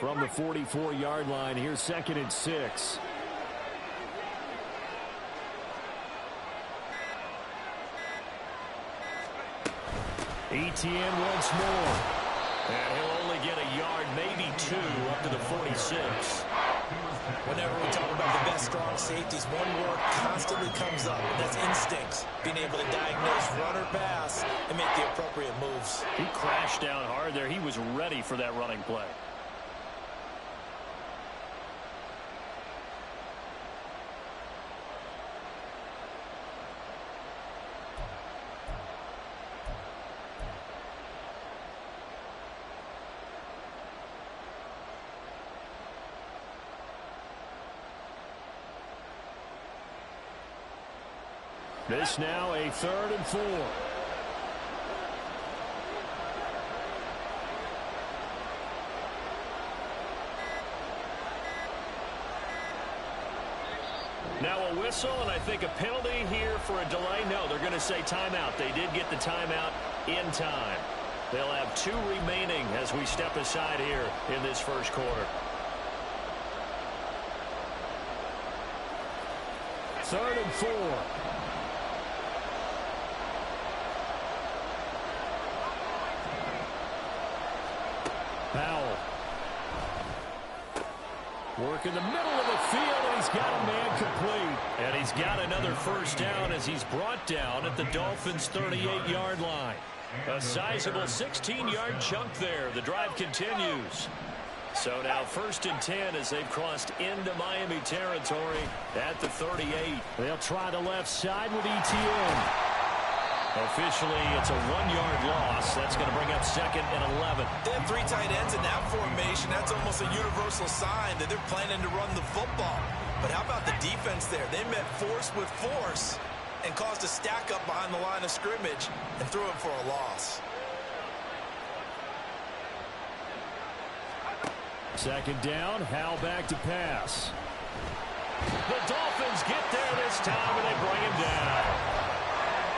from the 44-yard line. Here's 2nd and 6. Etienne once more. And he'll only get a yard, maybe 2, up to the 46. Whenever we talk about the best strong safeties, one word constantly comes up, and that's instincts. Being able to diagnose run or pass and make the appropriate moves. He crashed down hard there. He was ready for that running play. This now a 3rd and 4. Now a whistle, and I think a penalty here for a delay. No, they're going to say timeout. They did get the timeout in time. They'll have 2 remaining as we step aside here in this first quarter. 3rd and 4. Powell. Work in the middle of the field, and he's got a man complete. And he's got another first down as he's brought down at the Dolphins' 38-yard line. A sizable 16-yard chunk there. The drive continues. So now 1st and 10 as they've crossed into Miami territory at the 38. They'll try the left side with Etienne. Officially, it's a 1-yard loss. That's going to bring up 2nd and 11. They have 3 tight ends in that formation. That's almost a universal sign that they're planning to run the football. But how about the defense there? They met force with force and caused a stack up behind the line of scrimmage and threw it for a loss. 2nd down, Howell back to pass. The Dolphins get there this time, and they bring him down.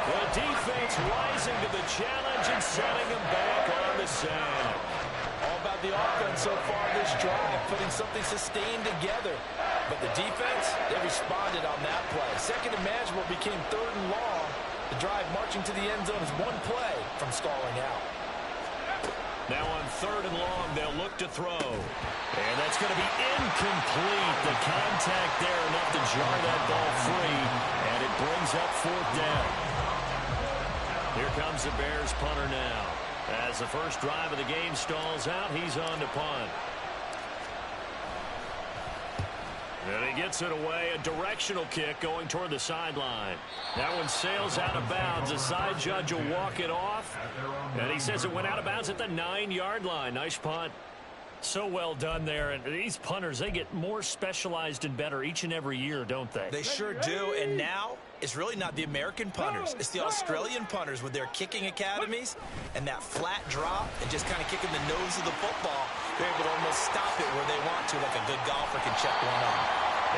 The defense rising to the challenge and setting him back on the sand. All about the offense so far this drive, putting something sustained together. But the defense, they responded on that play. 2nd and manageable became 3rd and long. The drive marching to the end zone is 1 play from stalling out. Now on 3rd and long, they'll look to throw. And that's going to be incomplete. The contact there enough to jar that ball free. And it brings up 4th down. Here comes the Bears punter now. As the first drive of the game stalls out, he's on to punt. And he gets it away. A directional kick going toward the sideline. That one sails out of bounds. The side judge will walk it off. And he says it went out of bounds at the 9-yard line. Nice punt. So well done there. And these punters, they get more specialized and better each and every year, don't they? They sure do. And now it's really not the American punters. It's the Australian punters with their kicking academies and that flat drop and just kind of kicking the nose of the football. They're able to almost stop it where they want to, like a good golfer can check one up.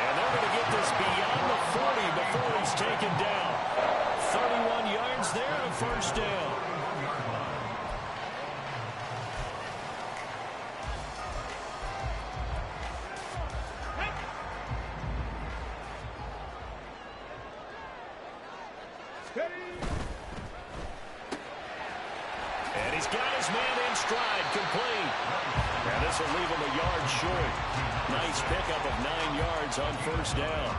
And they're going to get this beyond the 40 before he's taken down. 31 yards there, a first down. And he's got his man in stride, complete. And this will leave him a yard short. Nice pickup of 9 yards on first down.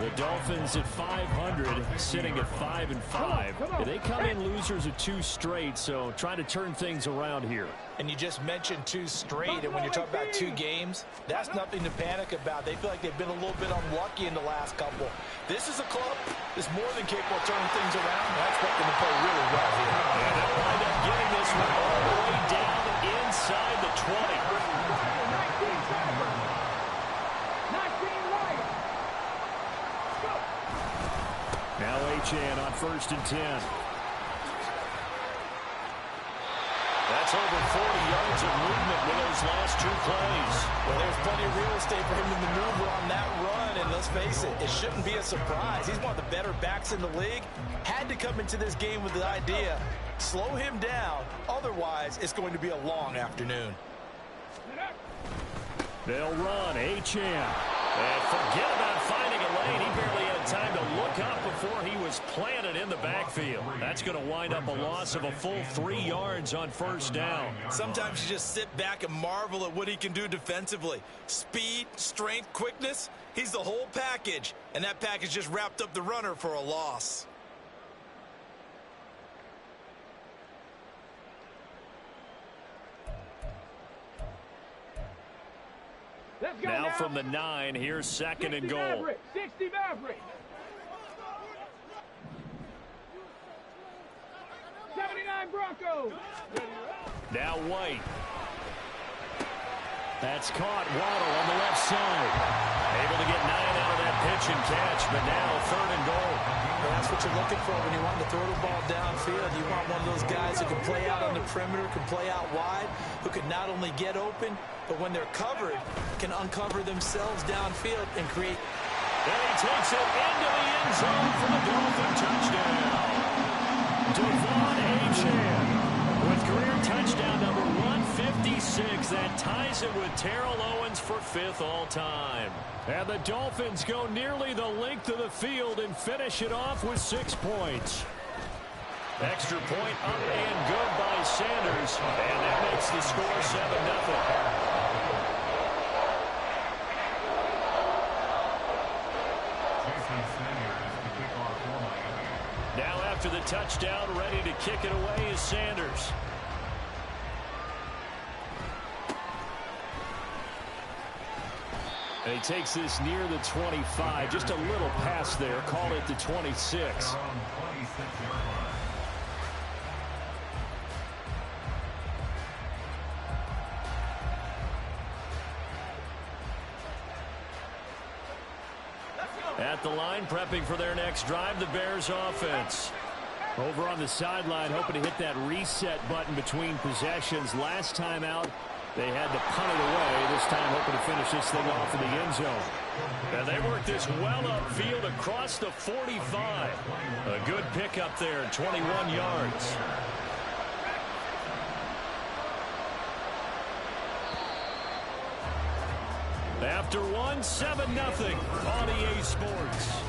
The Dolphins at 500, sitting at 5-5. They come in losers of 2 straight, so trying to turn things around here. And you just mentioned 2 straight, and when you're talking about 2 games, that's nothing to panic about. They feel like they've been a little bit unlucky in the last couple. This is a club that's more than capable of turning things around. I expect them to play really well here. And they'll wind up getting this one all the way down inside the 20. Now H.N. on 1st and 10. That's over 40 yards of movement with those last 2 plays. Well, there's plenty of real estate for him to maneuver on that run, and let's face it, it shouldn't be a surprise. He's one of the better backs in the league. Had to come into this game with the idea, slow him down, otherwise it's going to be a long afternoon. They'll run H. And forget about finding a lane. He barely had time to look up before he was planted in the backfield. That's going to wind up a loss of a full 3 yards on first down. Sometimes you just sit back and marvel at what he can do defensively. Speed, strength, quickness. He's the whole package. And that package just wrapped up the runner for a loss. Now from the 9, here's second and goal. Maverick, 60 Maverick. 79 Broncos. Now White. That's caught. Waddle on the left side. Able to get 9 out of that pitch and catch, but now third and goal. Well, that's what you're looking for when you want to throw the ball downfield. You want one of those guys who can play out on the perimeter, can play out wide, who can not only get open, but when they're covered, can uncover themselves downfield and create. And he takes it into the end zone for the Dolphin touchdown. Devon Achane with career touchdown number 156. That ties it with Terrell Owens for 5th all-time. And the Dolphins go nearly the length of the field and finish it off with 6 points. Extra point up and good by Sanders. And that makes the score 7-0. Now after the touchdown, ready to kick it away is Sanders. And he takes this near the 25, just a little past there, call it the 26. At the line, prepping for their next drive, the Bears offense. Over on the sideline, hoping to hit that reset button between possessions. Last time out, they had to punt it away. This time, hoping to finish this thing off in the end zone. And they work this well upfield across the 45. A good pickup there, 21 yards. After 7-0 on EA Sports.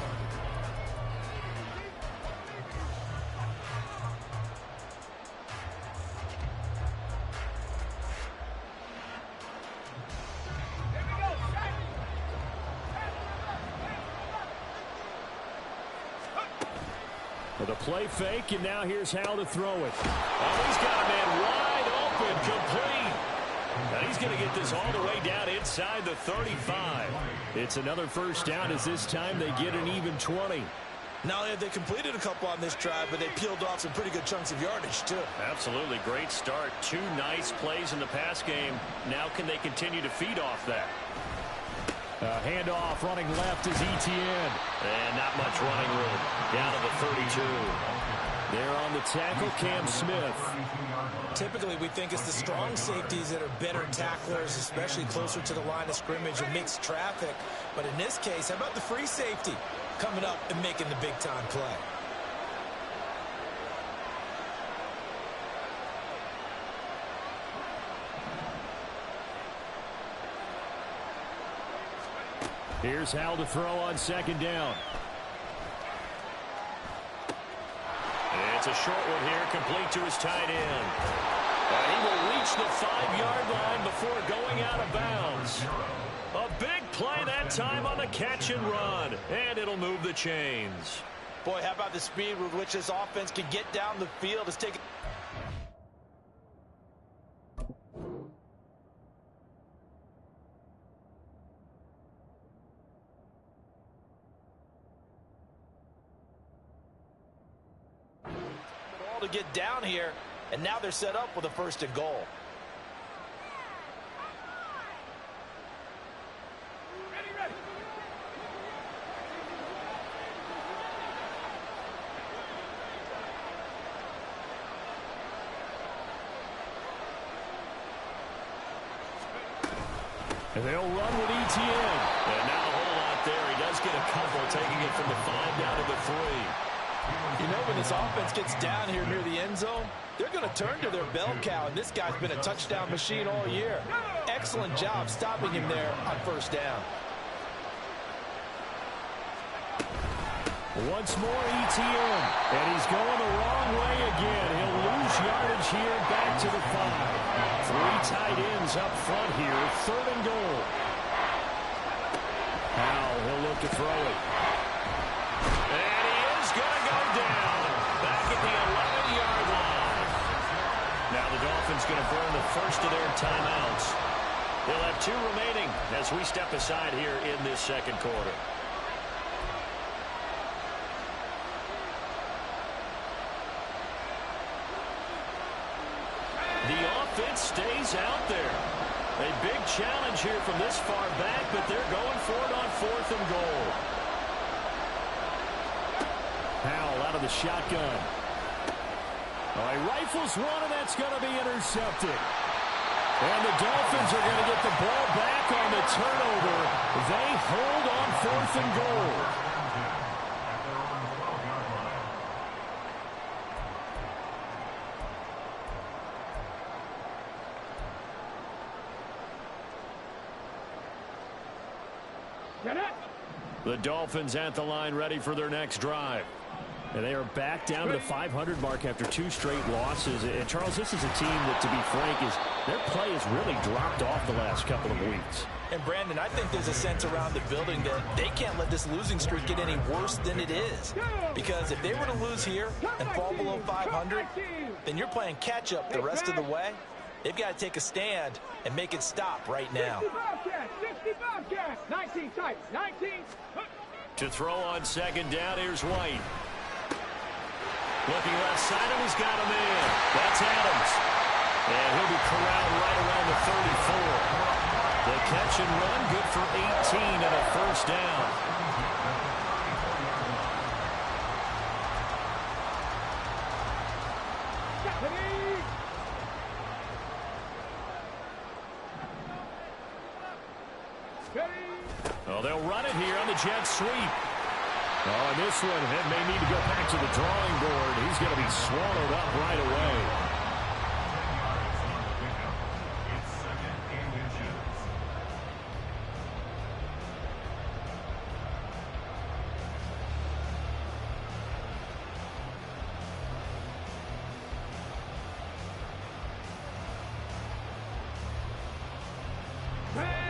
With a play fake, and now here's how to throw it. Oh, he's got a man wide open, complete. And he's going to get this all the way down inside the 35. It's another first down as this time they get an even 20. Not only have they completed a couple on this drive, but they peeled off some pretty good chunks of yardage, too. Absolutely. Great start. 2 nice plays in the pass game. Now can they continue to feed off that? Handoff running left is Etienne. And not much running room. Down to the 32. There on the tackle, Cam Smith. Typically, we think it's the strong safeties that are better tacklers, especially closer to the line of scrimmage and mixed traffic. But in this case, how about the free safety coming up and making the big-time play? Here's Hal to throw on second down. It's a short one here, complete to his tight end. And he will reach the 5-yard line before going out of bounds. A big play that time on the catch and run. And it'll move the chains. Boy, how about the speed with which this offense can get down the field? It's taking... to get down here, and now they're set up with a 1st and goal. Ready. And they'll run with Etienne. And now a whole lot there. He does get a couple, taking it from the 5 down to the 3. You know, when this offense gets down here near the end zone, they're going to turn to their bell cow, and this guy's been a touchdown machine all year. excellent job stopping him there on first down. Once more ETN, and he's going the wrong way again. He'll lose yardage here back to the 5. 3 tight ends up front here, 3rd and goal. Powell, he'll look to throw it. And he is going to go down back at the 11-yard line. Now the Dolphins going to burn the first of their timeouts. They'll have 2 remaining as we step aside here in this second quarter. The offense stays out there. A big challenge here from this far back, but they're going for it on 4th and goal. Powell out of the shotgun. Oh, he rifles one, and that's going to be intercepted. And the Dolphins are going to get the ball back on the turnover. They hold on 4th and goal. The Dolphins at the line ready for their next drive. And they are back down to the 500 mark after 2 straight losses. And, Charles, this is a team that, to be frank, their play has really dropped off the last couple of weeks. And, Brandon, I think there's a sense around the building that they can't let this losing streak get any worse than it is. Because if they were to lose here and fall below 500, then you're playing catch-up the rest of the way. They've got to take a stand and make it stop right now. 19 tight, 19. To throw on second down, here's White. Looking left side, and he's got him in. That's Adams. And he'll be corralled right around the 34. The catch and run, good for 18 and a first down. Oh, they'll run it here on the jet sweep. Oh, and this one may need to go back to the drawing board. He's going to be swallowed up right away.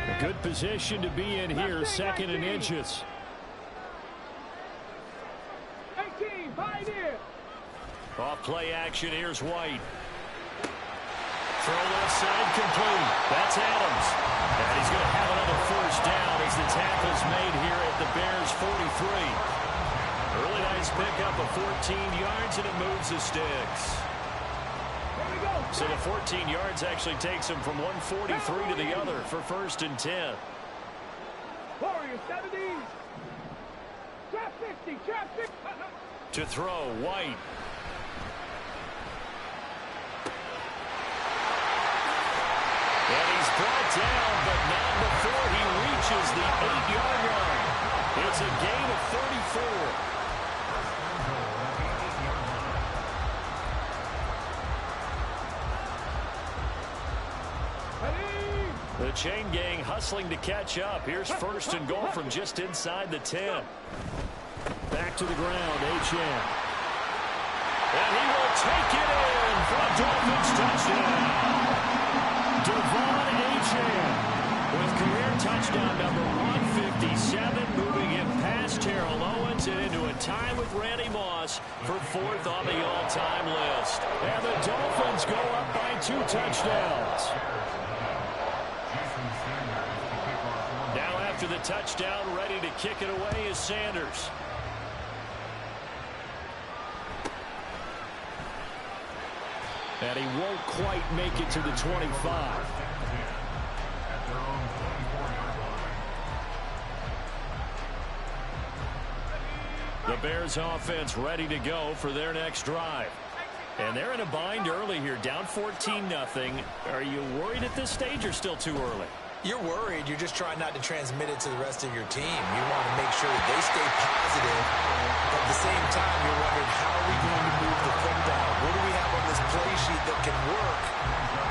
A good position to be in here, 2nd and inches. 18, pioneer. Off play action, here's White. Throw left side complete. That's Adams. And he's going to have another first down as the tackle's made here at the Bears' 43. Early nice pickup of 14 yards, and it moves the sticks. So the 14 yards actually takes him from 143 to the other for 1st and 10. Warrior 70. Trap 60, trap 60. To throw, White. And he's brought down, but not before he reaches the 8-yard line. It's a gain of 34. The chain gang hustling to catch up. Here's 1st and goal from just inside the 10. Back to the ground, H.N. And he will take it in for a Dolphins touchdown. Devon H.N. with career touchdown number 157, moving him past Terrell Owens and into a tie with Randy Moss for 4th on the all-time list. And the Dolphins go up by 2 touchdowns. Now after the touchdown, ready to kick it away is Sanders. And he won't quite make it to the 25. The Bears offense ready to go for their next drive. And they're in a bind early here, down 14-0. Are you worried at this stage or still too early? You're worried. You're just trying not to transmit it to the rest of your team. You want to make sure that they stay positive. But at the same time, you're wondering, how are we going to move the football? What do we have on this play sheet that can work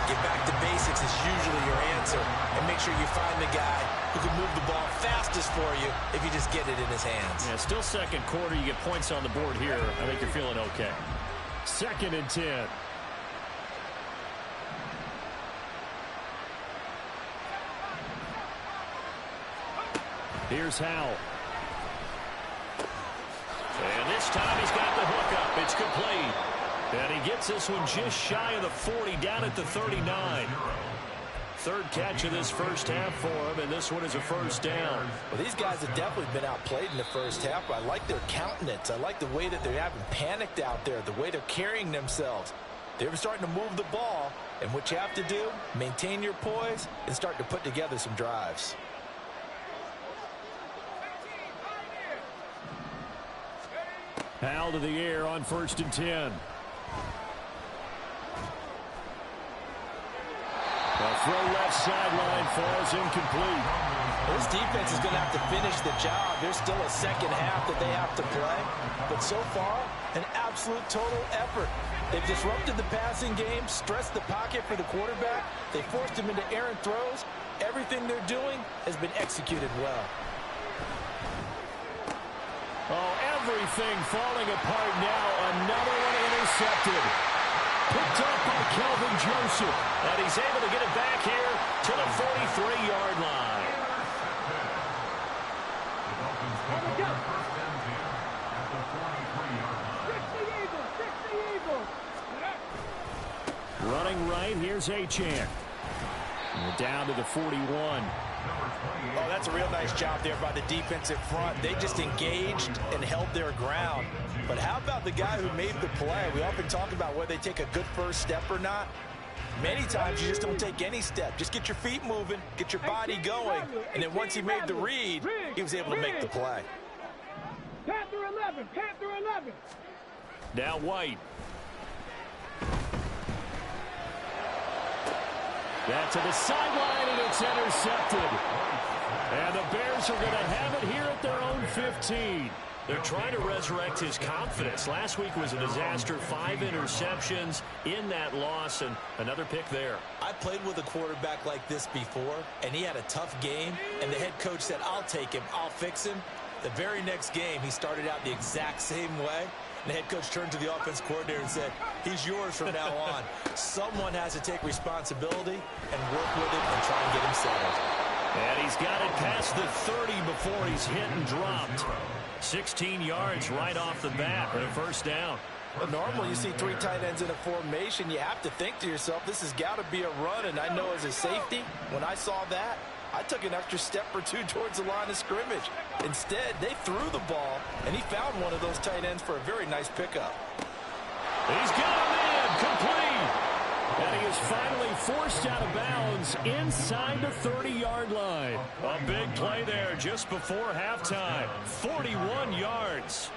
Get back to basics is usually your answer. And make sure you find the guy who can move the ball fastest for you if you just get it in his hands. Yeah, still second quarter. You get points on the board here. I think you're feeling okay. 2nd and 10. Here's Howell. And this time he's got the hook up. It's complete. And he gets this one just shy of the 40, down at the 39. 3rd catch of this first half for him, and this one is a first down. Well, these guys have definitely been outplayed in the first half, but I like their countenance. I like the way that they haven't panicked out there, the way they're carrying themselves. They're starting to move the ball, and what you have to do, maintain your poise and start to put together some drives. Howell to the air on 1st and 10. A throw left sideline falls incomplete. This defense is going to have to finish the job. There's still a second half that they have to play. But so far, an absolute total effort. They've disrupted the passing game, stressed the pocket for the quarterback. They forced him into errant throws. Everything they're doing has been executed well. Oh, everything falling apart now. Another one intercepted. Picked up by Kelvin Joseph. And he's able to get it back here to the 43-yard line. Running right, here's Achane. Down to the 41. Oh, that's a real nice job there by the defensive front. They just engaged and held their ground. But how about the guy who made the play? We often talk about whether they take a good first step or not. Many times you just don't take any step. Just get your feet moving, get your body going, and then once he made the read, he was able to make the play. Panther 11, Panther 11. Now White. That's to the sideline, and it's intercepted. And the Bears are going to have it here at their own 15. They're trying to resurrect his confidence. Last week was a disaster. 5 interceptions in that loss, and another pick there. I played with a quarterback like this before, and he had a tough game, and the head coach said, I'll take him, I'll fix him. The very next game, he started out the exact same way. And the head coach turned to the offense coordinator and said, he's yours from now on. Someone has to take responsibility and work with it and try and get him settled. And he's got it past the 30 before he's hit and dropped. 16 yards right off the bat and a first down. But normally you see 3 tight ends in a formation. You have to think to yourself, this has got to be a run. And I know as a safety, when I saw that, I took an extra step or 2 towards the line of scrimmage. Instead, they threw the ball, and he found one of those tight ends for a very nice pickup. He's got a man complete. And he is finally forced out of bounds inside the 30-yard line. A big play there just before halftime. 41 yards.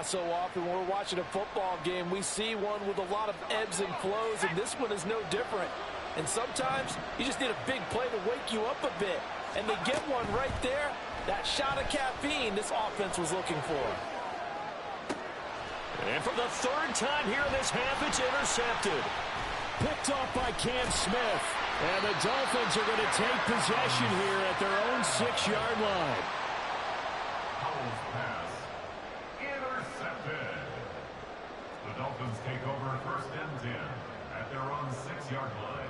So often when we're watching a football game, we see one with a lot of ebbs and flows, and this one is no different. And sometimes you just need a big play to wake you up a bit. And they get one right there. That shot of caffeine this offense was looking for. And for the 3rd time here in this half, it's intercepted. Picked off by Cam Smith. And the Dolphins are going to take possession here at their own 6-yard line. Howell's pass intercepted. The Dolphins take over 1st and 10 at their own 6-yard line.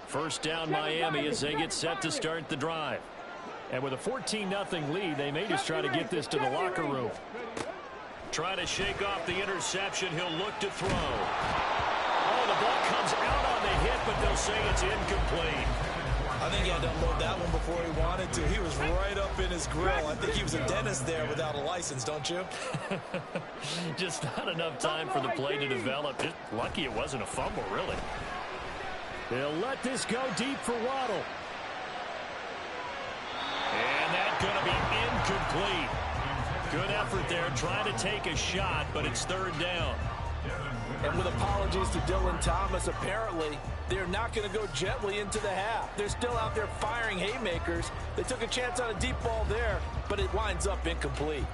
First down Miami as they get set to start the drive. And with a 14-0 lead, they may just try to get this to the locker room. Try to shake off the interception. He'll look to throw. Oh, the ball comes out on the hit, but they'll say it's incomplete. I think he had to unload that one before he wanted to. He was right up in his grill. I think he was a dentist there without a license, don't you? Just not enough time for the play to develop. Just lucky it wasn't a fumble, really. They'll let this go deep for Waddle. And that's going to be incomplete. Good effort there trying to take a shot, but it's 3rd down. And with apologies to Dylan Thomas, apparently they're not going to go gently into the half. They're still out there firing haymakers. They took a chance on a deep ball there, but it winds up incomplete.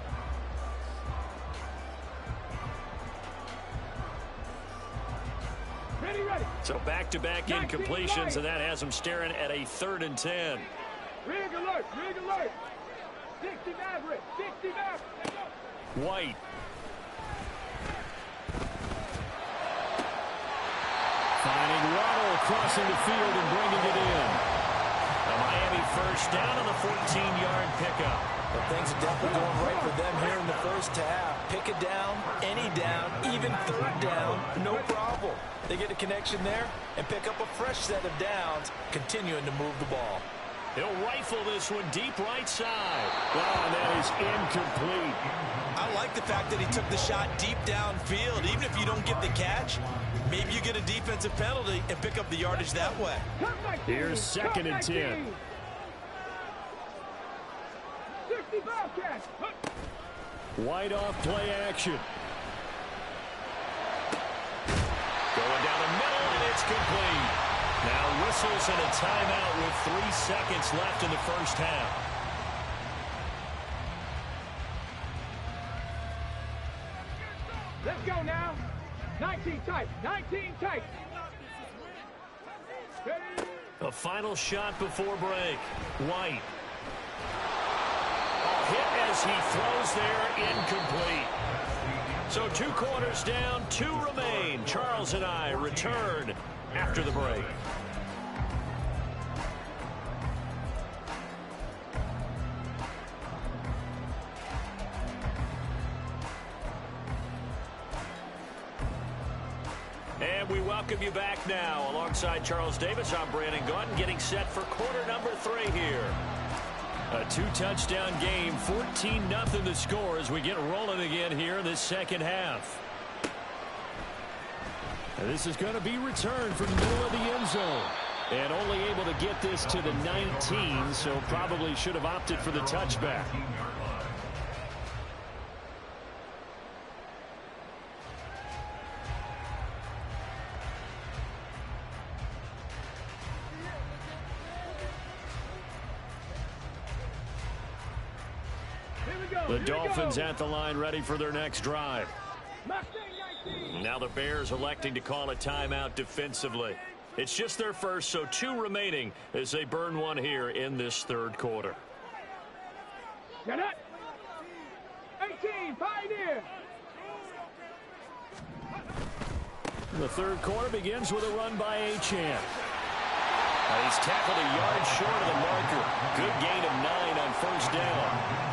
Ready, ready. So back-to-back incompletions, and that has them staring at a 3rd and 10. Rig alert, rig alert. 60 Maverick, 60 Maverick. White. Finding Waddle crossing the field and bringing it in. A Miami first down on the 14-yard pickup. But things are definitely going right for them here in the first half. Pick a down, any down, even 3rd down, no problem. They get a connection there and pick up a fresh set of downs, continuing to move the ball. He'll rifle this one deep right side. Oh, and that is incomplete. I like the fact that he took the shot deep downfield. Even if you don't get the catch, maybe you get a defensive penalty and pick up the yardage that way. Here's 2nd and 10. 60 Bobcats. White off play action. Going down the middle, and it's complete. Now whistles and a timeout with 3 seconds left in the first half. Let's go now. 19 tight, 19 tight. A final shot before break. White. A hit as he throws there, incomplete. So 2 quarters down, 2 remain. Charles and I return after the break. And we welcome you back now. Alongside Charles Davis, I'm Brandon Gaudin, getting set for quarter number 3 here. A 2-touchdown game, 14-0 the score as we get rolling again here in this second half. And this is going to be returned from the middle of the end zone. And only able to get this to the 19, so probably should have opted for the touchback. The Dolphins at the line ready for their next drive. Now the Bears electing to call a timeout defensively. It's just their first, so 2 remaining as they burn one here in this 3rd quarter. Get it. 18, Pioneer. The 3rd quarter begins with a run by Achane. He's tackled a yard short of the marker. Good gain of 9 on first down.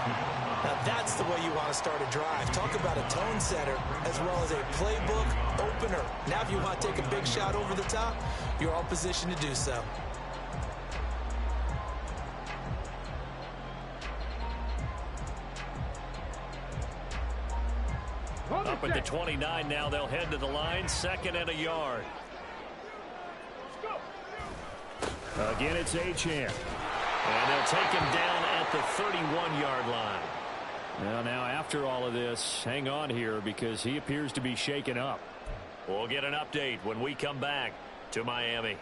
Now that's the way you want to start a drive. Talk about a tone setter as well as a playbook opener. Now if you want to take a big shot over the top, you're all positioned to do so. Up at the 29 now, they'll head to the line, 2nd and a yard. Again, it's Achane. And they'll take him down at the 31-yard line. Now, after all of this, hang on here because he appears to be shaken up. We'll get an update when we come back to Miami.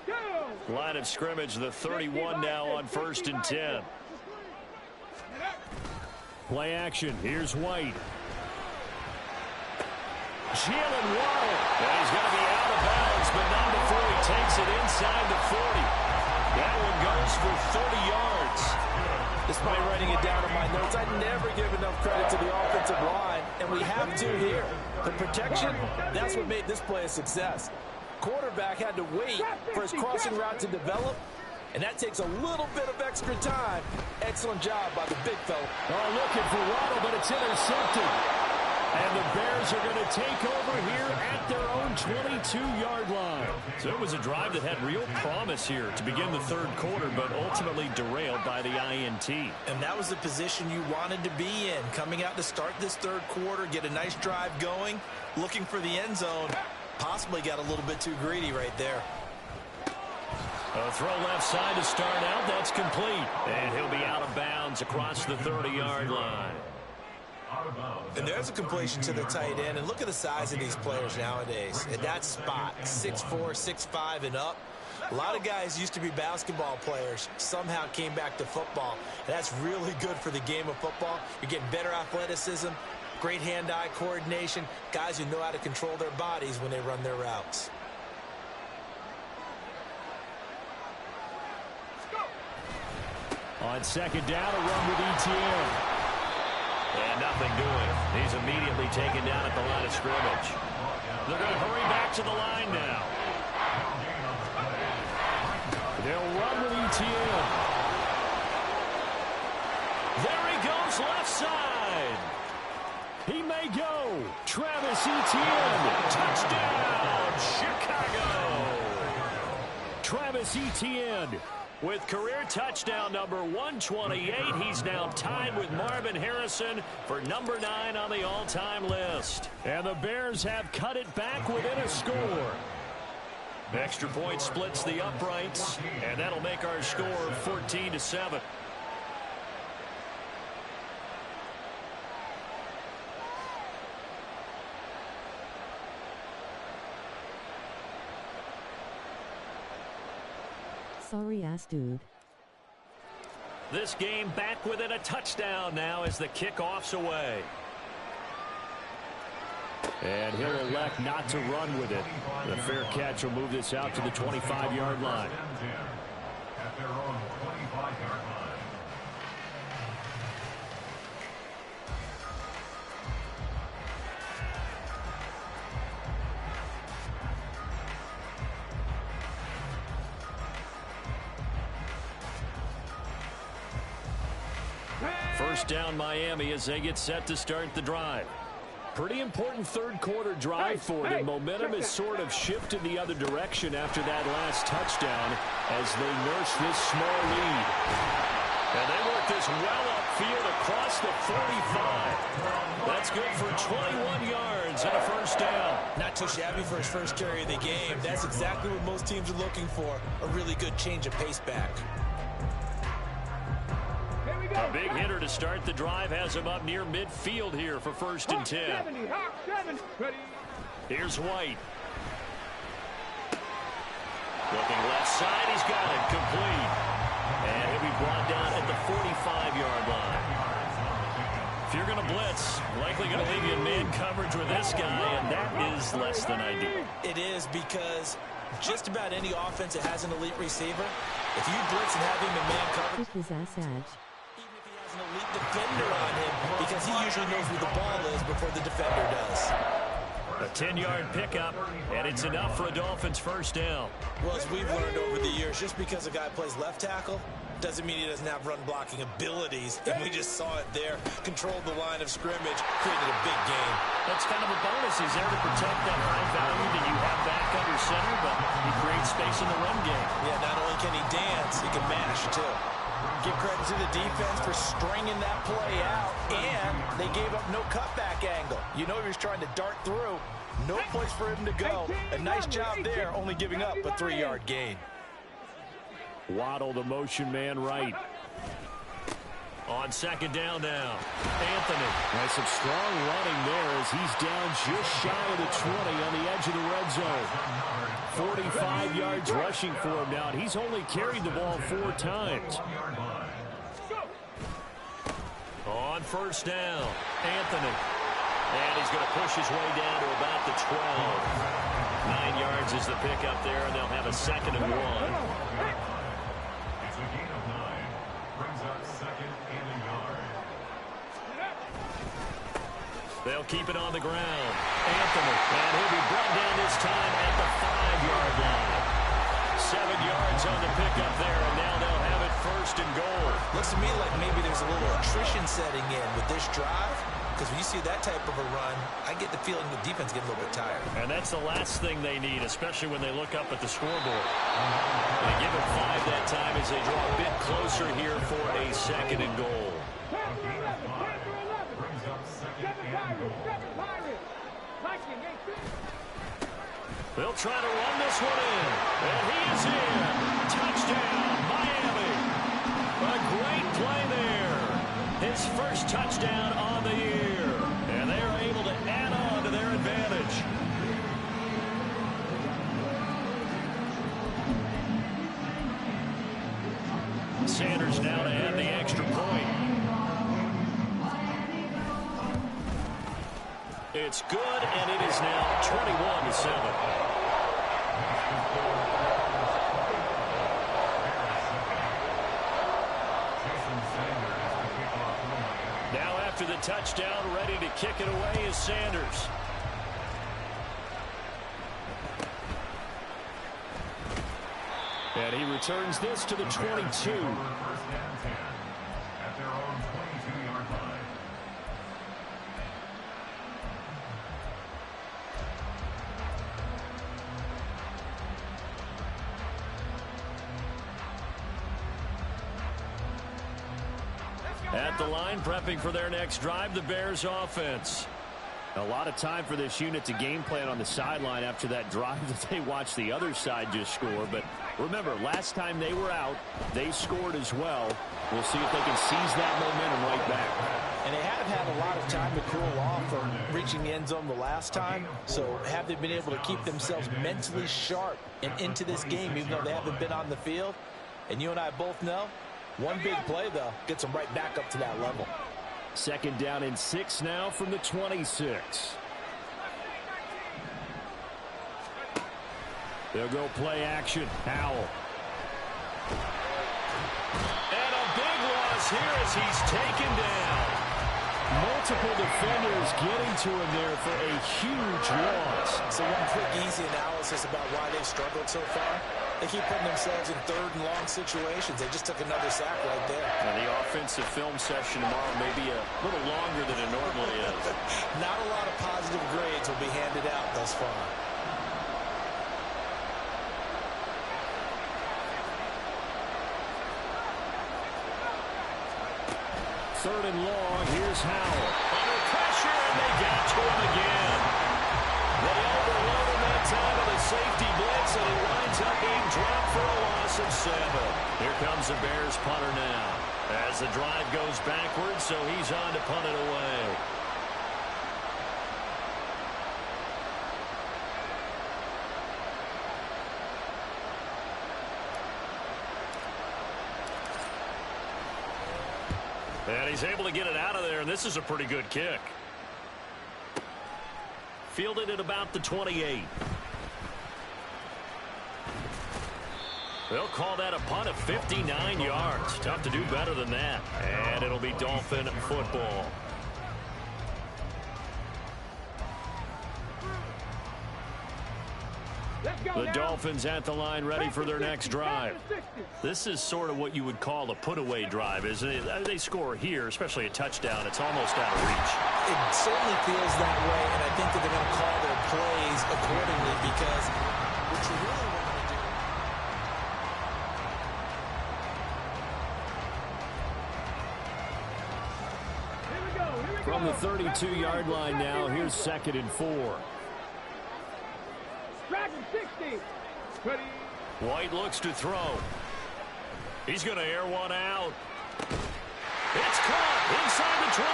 Line of scrimmage, the 31 now on 1st and 10. Play action. Here's White. Jalen Waddle. And he's going to be out of bounds, but not before he takes it inside the 40. That one goes for 30 yards. Despite writing it down in my notes, I never give enough credit to the offensive line, and we have to here. The protection, that's what made this play a success. Quarterback had to wait for his crossing route to develop, and that takes a little bit of extra time. Excellent job by the big fella. Oh, looking for Waddle, but it's intercepted. And the Bears are going to take over here at their own 22-yard line. So it was a drive that had real promise here to begin the 3rd quarter, but ultimately derailed by the INT. And that was the position you wanted to be in. Coming out to start this 3rd quarter, get a nice drive going, looking for the end zone. Possibly got a little bit too greedy right there. A throw left side to start out. That's complete. And he'll be out of bounds across the 30-yard line. And there's a completion to the tight end. And look at the size of these players nowadays. At that spot, 6'4", 6'5", and up. A lot of guys used to be basketball players, somehow came back to football. And that's really good for the game of football. You're getting better athleticism, great hand-eye coordination, guys who know how to control their bodies when they run their routes. On second down, a run with ETN. And nothing doing. He's immediately taken down at the line of scrimmage. They're going to hurry back to the line now. They'll run with ETN. There he goes, left side. He may go. Travis Etienne. Touchdown, Chicago. Travis Etienne with career touchdown number 128. He's now tied with Marvin Harrison for number 9 on the all-time list. And the Bears have cut it back within a score. Extra point splits the uprights, and that'll make our score 14-7. Sorry ass dude. This game back within a touchdown now as the kickoff's away. And he'll elect not to run with it. The fair catch will move this out to the 25-yard line. At their own 25-yard line. First down Miami as they get set to start the drive. Pretty important third quarter drive for them. Momentum has sort of shifted the other direction after that last touchdown as they nurse this small lead. And they work this well upfield across the 45. That's good for 21 yards and a first down. Not too shabby for his first carry of the game. That's exactly what most teams are looking for. A really good change of pace back. A big hitter to start the drive has him up near midfield here for first and 10. Here's White. Looking left side, he's got it complete. And he'll be brought down at the 45-yard line. If you're going to blitz, likely going to leave you in man coverage with this guy, and that is less than ideal. It is, because just about any offense that has an elite receiver, if you blitz and have him in man coverage, His ass edge. an elite defender on him, because he usually knows where the ball is before the defender does. A 10-yard pickup, and it's enough for a Dolphins first down. Well, as we've learned over the years, just because a guy plays left tackle doesn't mean he doesn't have run-blocking abilities, and we just saw it there. Controlled the line of scrimmage, created a big gain. That's kind of a bonus. He's there to protect that high value that you have back under center, but he creates space in the run game. Yeah, not only can he dance, he can mash, too. Give credit to the defense for stringing that play out, and they gave up no cutback angle. You know he was trying to dart through. No place for him to go. A nice job there, only giving up a 3-yard gain. Waddle, the motion man right. On second down now, Anthony. Nice some strong running there as he's down just shy of the 20 on the edge of the red zone. 45 yards rushing for him now, and he's only carried the ball 4 times. On first down, Anthony. And he's going to push his way down to about the 12. 9 yards is the pickup there, and they'll have a second and 1. It's a gain of 9. Brings up second and a yard. They'll keep it on the ground. Anthony, and he'll be brought down this time at the 5-yard line. 7 yards on the pickup there, and now they'll have it first and goal. Looks to me like maybe there's a little attrition setting in with this drive, because when you see that type of a run, I get the feeling the defense gets a little bit tired. And that's the last thing they need, especially when they look up at the scoreboard. They give it 5 that time as they draw a bit closer here for a second and goal. Brings up second and goal. They'll try to run this one in. And he is in. Touchdown, Miami. A great play there. his first touchdown on the year. And they are able to add on to their advantage. Sanders now to add the extra point. It's good, and it is now 21-7. Now after the touchdown, ready to kick it away is Sanders. And he returns this to the 22. First and 10 at their own 22-yard line. At the line, prepping for their next drive, the Bears offense. A lot of time for this unit to game plan on the sideline after that drive that they watched the other side just score. But remember, last time they were out, they scored as well. We'll see if they can seize that momentum right back. And they have had a lot of time to cool off from reaching the end zone the last time. So have they been able to keep themselves mentally sharp and into this game, even though they haven't been on the field? And you and I both know, one big play, though, gets them right back up to that level. Second down and 6 now from the 26. They'll go play action. Howell. And a big loss here as he's taken down. Multiple defenders getting to him there for a huge loss. So one quick, easy analysis about why they've struggled so far. They keep putting themselves in third and long situations. They just took another sack right there. Now the offensive film session tomorrow may be a little longer than it normally is. Not a lot of positive grades will be handed out thus far. Third and long. Here's Howell. Under pressure, and they got to him again. They overload him that time of the safety blitz, and he winds up being dropped for a loss of 7. Here comes the Bears punter now. As the drive goes backwards, so he's on to punt it away. And he's able to get it out of there, and this is a pretty good kick. Fielded at about the 28. They'll call that a punt of 59 yards. Tough to do better than that. And it'll be Dolphin football. The Dolphins at the line ready for their next drive. This is sort of what you would call a put-away drive, isn't it? They score here, especially a touchdown. It's almost out of reach. It certainly feels that way, and I think that they're going to call their plays accordingly because what you really want to do. From the 32-yard line now, here's 2nd and 4. Dragon 60. Ready. White looks to throw. He's going to air one out. It's caught inside the 25.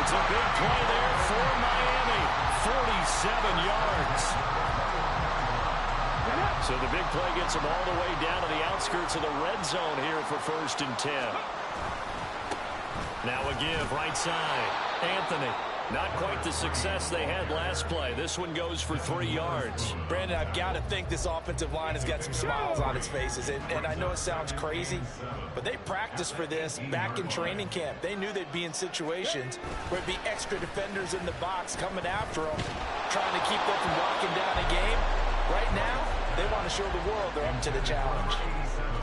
It's a big play there for Miami. 47 yards. So the big play gets them all the way down to the outskirts of the red zone here for 1st and 10. Now a give, right side. Anthony. Not quite the success they had last play. This one goes for 3 yards. Brandon, I've got to think this offensive line has got some smiles on its faces. And I know it sounds crazy, but they practiced for this back in training camp. They knew they'd be in situations where it'd be extra defenders in the box coming after them, trying to keep them from locking down a game. Right now, they want to show the world they're up to the challenge.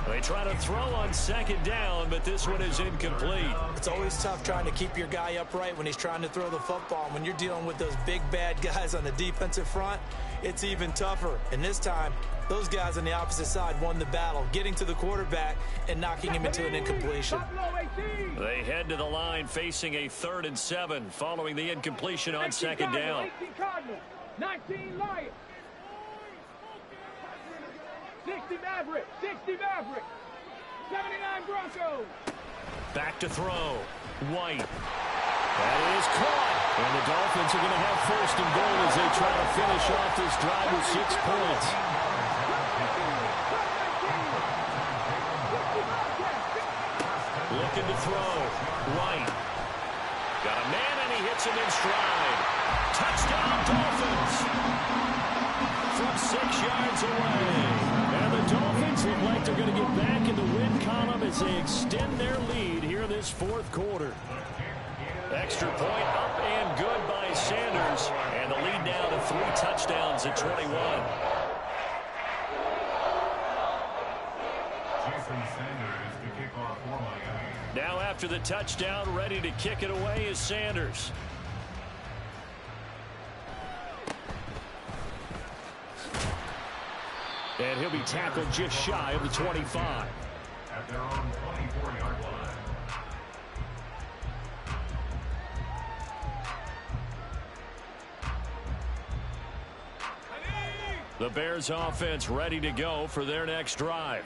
They try to throw on 2nd down, but this one is incomplete. It's always tough trying to keep your guy upright when he's trying to throw the football. And when you're dealing with those big, bad guys on the defensive front, it's even tougher. And this time, those guys on the opposite side won the battle, getting to the quarterback and knocking him into an incompletion. They head to the line facing a 3rd and 7 following the incompletion on 2nd down. 18 Cardinals, 19 Lions. 60 Maverick, 60 Maverick, 79 Broncos. Back to throw. White. That is caught. And the Dolphins are going to have first and goal as they try to finish off this drive with 6 points. Looking to throw. White. Got a man, and he hits him in stride. Touchdown, Dolphins. From 6 yards away. And the Dolphins look like they're going to get back in the win column as they extend their lead here in this 4th quarter. Extra point up and good by Sanders. And the lead now to 3 touchdowns at 21. Now after the touchdown, ready to kick it away is Sanders. And he'll be tackled just shy of the 25. At their own 24-yard line. The Bears offense ready to go for their next drive.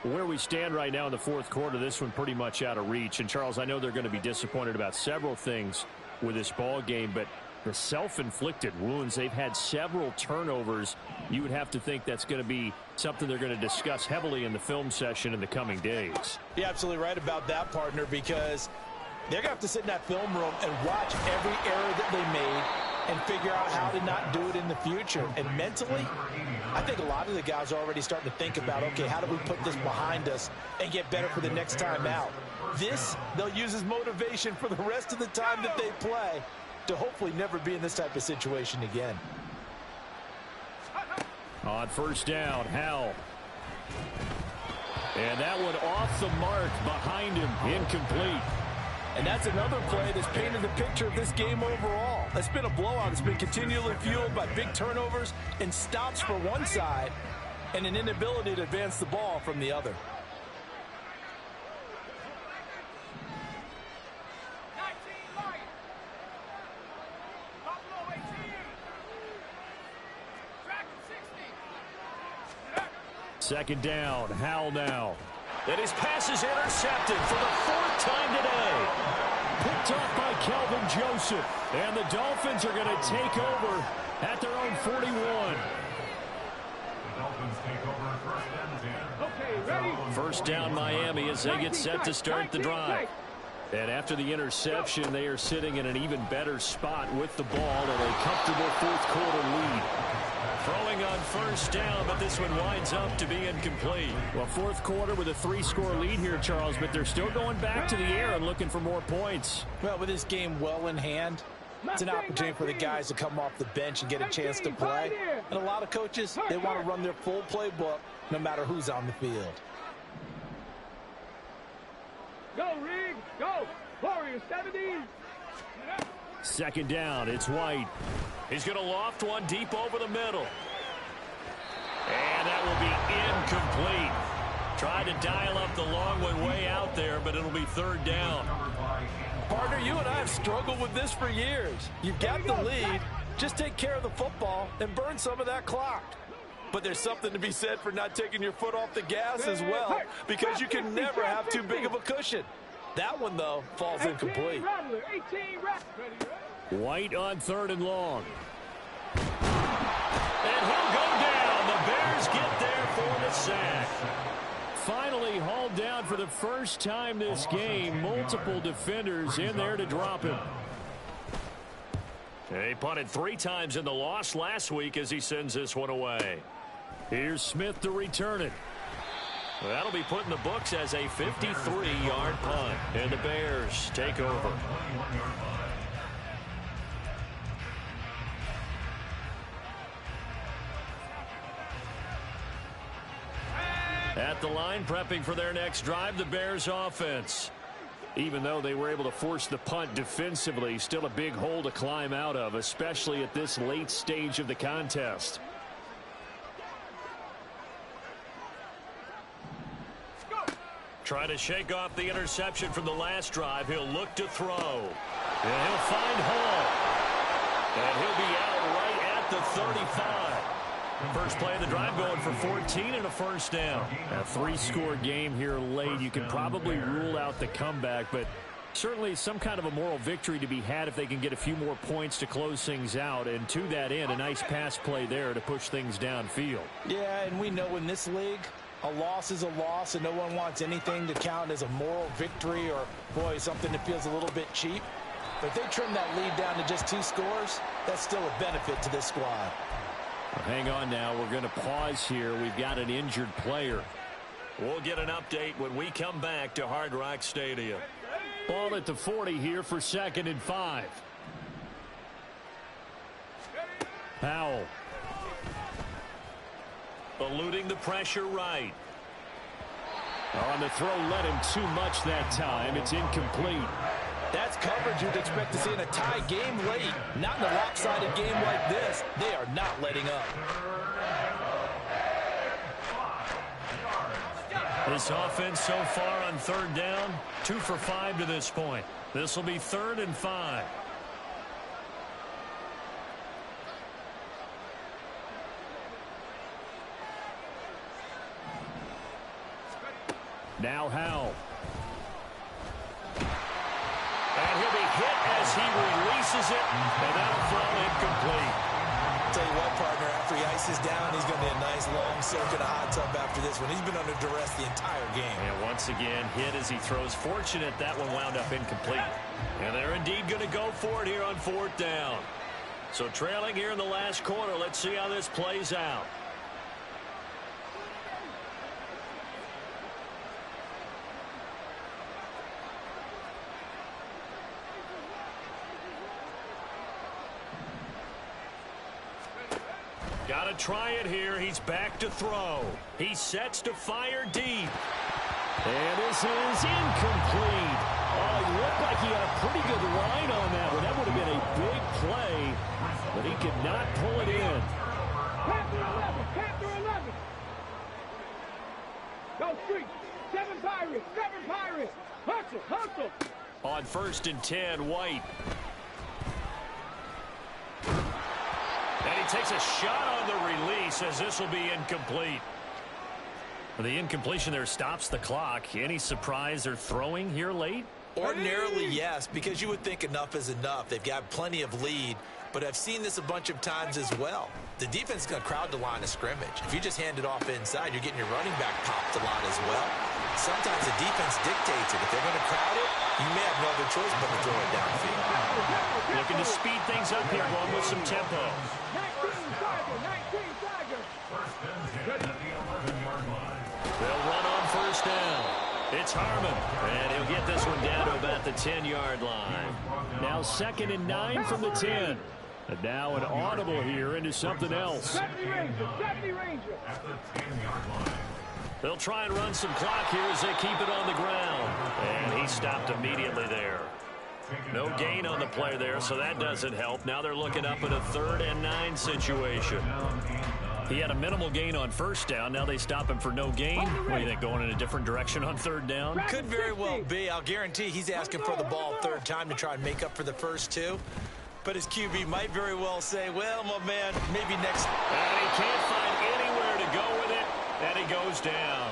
Where we stand right now in the 4th quarter, this one pretty much out of reach. And, Charles, I know they're going to be disappointed about several things with this ball game, but the self-inflicted wounds, they've had several turnovers. You would have to think that's going to be something they're going to discuss heavily in the film session in the coming days. You're absolutely right about that, partner, because they're going to have to sit in that film room and watch every error that they made and figure out how to not do it in the future. And mentally, I think a lot of the guys are already starting to think about, okay, how do we put this behind us and get better for the next time out? This, they'll use as motivation for the rest of the time that they play to hopefully never be in this type of situation again. On first down, Howell. And that one off the mark behind him, incomplete. And that's another play that's painted the picture of this game overall. It's been a blowout. It's been continually fueled by big turnovers and stops for one side and an inability to advance the ball from the other. Second down, Howell now. And his pass is intercepted for the 4th time today. Picked up by Kelvin Joseph. And the Dolphins are going to take over at their own 41. The Dolphins take over first and 10. Okay, ready? First down, Miami, as they get set to start the drive. And after the interception, they are sitting in an even better spot with the ball and a comfortable 4th quarter lead. Throwing on first down, but this one winds up to be incomplete. Well, 4th quarter with a 3-score lead here, Charles, but they're still going back to the air and looking for more points. Well, with this game well in hand, it's an opportunity for the guys to come off the bench and get a chance to play. And a lot of coaches, they want to run their full playbook no matter who's on the field. Go, Rig, go. Warriors, 70. Second down, it's White. He's going to loft one deep over the middle. And that will be incomplete. Tried to dial up the long one way out there, but it'll be 3rd down. Partner, you and I have struggled with this for years. You've got the lead. Just take care of the football and burn some of that clock. But there's something to be said for not taking your foot off the gas as well, because you can never have too big of a cushion. That one, though, falls incomplete. White on 3rd and long. And he'll go down. The Bears get there for the sack. Finally hauled down for the first time this game. Multiple defenders in there to drop him. He punted 3 times in the loss last week as he sends this one away. Here's Smith to return it. That'll be put in the books as a 53-yard punt. And the Bears take over. At the line, prepping for their next drive, the Bears offense. Even though they were able to force the punt defensively, still a big hole to climb out of, especially at this late stage of the contest. Trying to shake off the interception from the last drive. He'll look to throw. And he'll find Hall. And he'll be out right at the 35. First play of the drive going for 14 and a first down. A 3-score game here late. You can probably rule out the comeback, but certainly some kind of a moral victory to be had if they can get a few more points to close things out. And to that end, a nice pass play there to push things downfield. Yeah, and we know in this league, a loss is a loss, and no one wants anything to count as a moral victory or, boy, something that feels a little bit cheap. But if they trim that lead down to just 2 scores, that's still a benefit to this squad. Well, hang on now. We're going to pause here. We've got an injured player. We'll get an update when we come back to Hard Rock Stadium. Ball at the 40 here for 2nd and 5. Powell. Eluding the pressure right. On the throw, let him too much that time. It's incomplete. That's coverage you'd expect to see in a tie game late. Not in a lopsided game like this. They are not letting up. This offense so far on 3rd down, 2 for 5 to this point. This will be 3rd and 5. Now Howell. And he'll be hit as he releases it, and that'll fall incomplete. Tell you what, partner, after he ices down, he's going to need a nice long soak in a hot tub after this one. He's been under duress the entire game. And once again, hit as he throws. Fortunate that one wound up incomplete. And they're indeed going to go for it here on 4th down. So trailing here in the last quarter. Let's see how this plays out. Got to try it here. He's back to throw. He sets to fire deep. And this is incomplete. Oh, he looked like he had a pretty good line on that one. That would have been a big play, but he could not pull it in. Panther 11. Go street. 7 Pirates. 7 Pirates. Hustle. Hustle. On 1st and 10, White. And he takes a shot on the release as this will be incomplete. The incompletion there stops the clock. Any surprise they're throwing here late? Ordinarily, yes, because you would think enough is enough. They've got plenty of lead, but I've seen this a bunch of times as well. The defense is going to crowd the line of scrimmage. If you just hand it off inside, you're getting your running back popped a lot as well. Sometimes the defense dictates it. If they're going to crowd it, you may have no other choice but to throw it downfield. Looking to speed things up here, going with some tempo. 19 Tiger. First and 10 at the 11-yard line. They'll run on 1st down. It's Harmon, and he'll get this one down to about the 10-yard line. Now 2nd and 9 from the 10. And now an audible here into something else. 70 Ranger. 70 Ranger. At the 10-yard line. They'll try and run some clock here as they keep it on the ground. And he stopped immediately there. No gain on the play there, so that doesn't help. Now they're looking up at a 3rd and 9 situation. He had a minimal gain on 1st down. Now they stop him for no gain. What do you think, going in a different direction on 3rd down? Could very well be. I'll guarantee he's asking for the ball 3rd time to try and make up for the first 2. But his QB might very well say, well, my man, maybe next. And he can't find anywhere to go with it, and he goes down.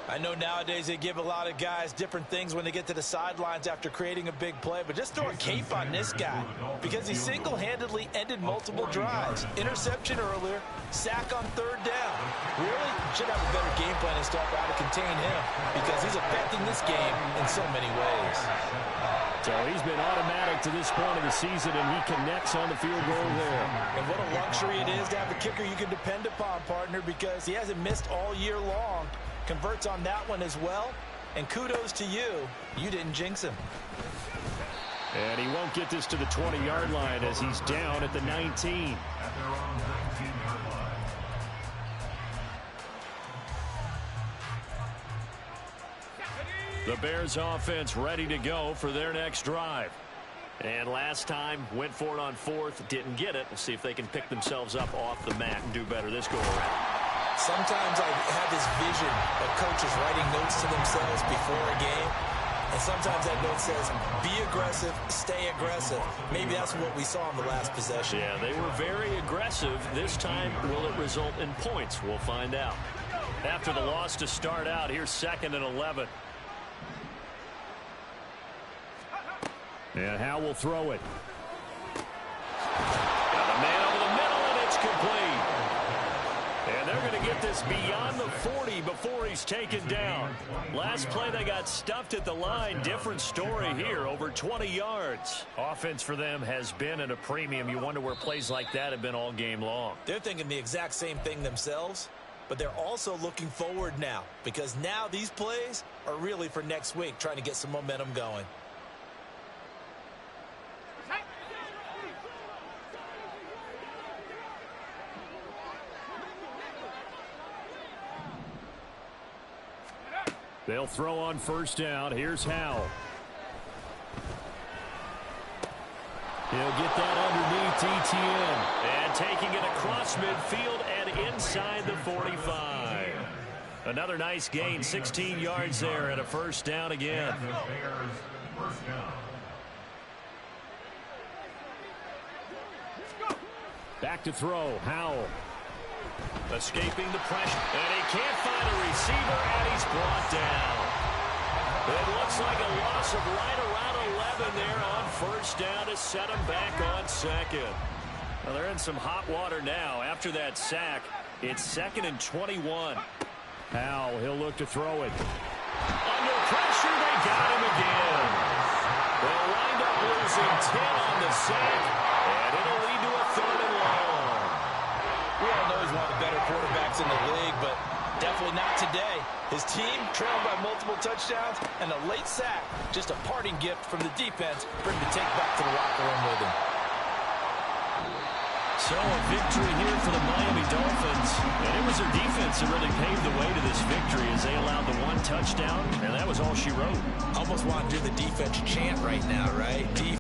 I know nowadays they give a lot of guys different things when they get to the sidelines after creating a big play, but just throw a cape on this guy because he single-handedly ended multiple drives. Interception earlier, sack on 3rd down. Really should have a better game plan and stuff how to contain him because he's affecting this game in so many ways. So he's been automatic to this point of the season, and he connects on the field goal there. And what a luxury it is to have a kicker you can depend upon, partner, because he hasn't missed all year long. Converts on that one as well. And kudos to you. You didn't jinx him. And he won't get this to the 20-yard line as he's down at the 19. At their own 19-yard line. The Bears offense ready to go for their next drive. And last time, went for it on 4th, didn't get it. We'll see if they can pick themselves up off the mat and do better this go-around. Sometimes I have this vision of coaches writing notes to themselves before a game, And sometimes that note says, be aggressive, stay aggressive. Maybe that's what we saw in the last possession. Yeah, they were very aggressive. This time, will it result in points? We'll find out. After the loss to start out, here's 2nd and 11. And Howe will throw it. Got a man over the middle, and it's complete. And they're going to get this beyond the 40 before he's taken down. Last play, they got stuffed at the line. Different story here, over 20 yards. Offense for them has been at a premium. You wonder where plays like that have been all game long. They're thinking the exact same thing themselves, but they're also looking forward now, because now these plays are really for next week, trying to get some momentum going. They'll throw on 1st down. Here's Howe. He'll get that underneath ETN. And taking it across midfield and inside the 45. Another nice gain, 16 yards there and a 1st down again. Back to throw, Howell. Escaping the pressure, and he can't find a receiver, and he's brought down. It looks like a loss of right around 11 there on 1st down to set him back on 2nd. Well, they're in some hot water now. After that sack, it's 2nd and 21. Howe, he'll look to throw it. Under pressure, they got him again. They'll wind up losing 10 on the sack, and it'll lead to a 3rd and long. We all know he's one of the better quarterbacks in the league, but definitely not today. His team trailed by multiple touchdowns, and a late sack, just a parting gift from the defense for him to take back to the locker room with him. So a victory here for the Miami Dolphins, and it was their defense that really paved the way to this victory as they allowed the 1 touchdown, and that was all she wrote. Almost want to do the defense chant right now, right?